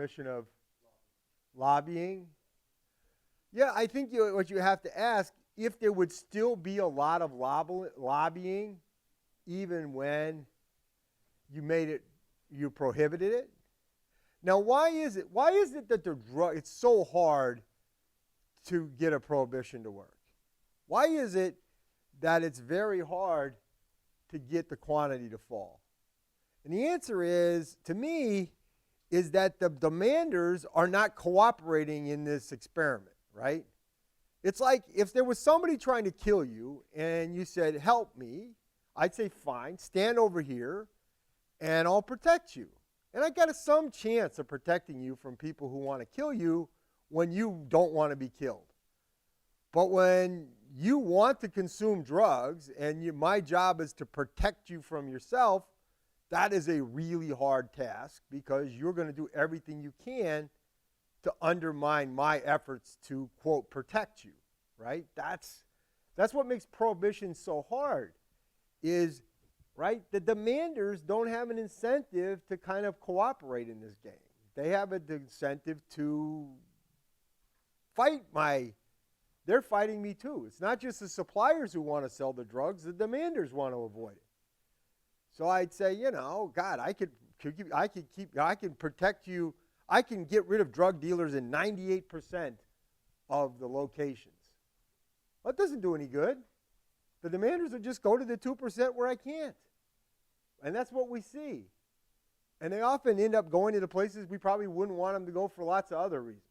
permission of lobbying? Yeah, I think what you have to ask, if there would still be a lot of lobbying, even when you prohibited it. Now, why is it that it's so hard to get a prohibition to work? Why is it that it's very hard to get the quantity to fall? And the answer is, to me, is that the demanders are not cooperating in this experiment, right? It's like if there was somebody trying to kill you and you said, help me, I'd say, fine, stand over here and I'll protect you. And I got some chance of protecting you from people who want to kill you when you don't want to be killed. But when you want to consume drugs and my job is to protect you from yourself, that is a really hard task because you're going to do everything you can to undermine my efforts to, quote, protect you, right? That's what makes prohibition so hard is, right, the demanders don't have an incentive to kind of cooperate in this game. They have an incentive to fight they're fighting me too. It's not just the suppliers who want to sell the drugs, the demanders want to avoid it. So I'd say, God, I can protect you. I can get rid of drug dealers in 98% of the locations. That doesn't do any good. The demanders will just go to the 2% where I can't. And that's what we see. And they often end up going to the places we probably wouldn't want them to go for lots of other reasons.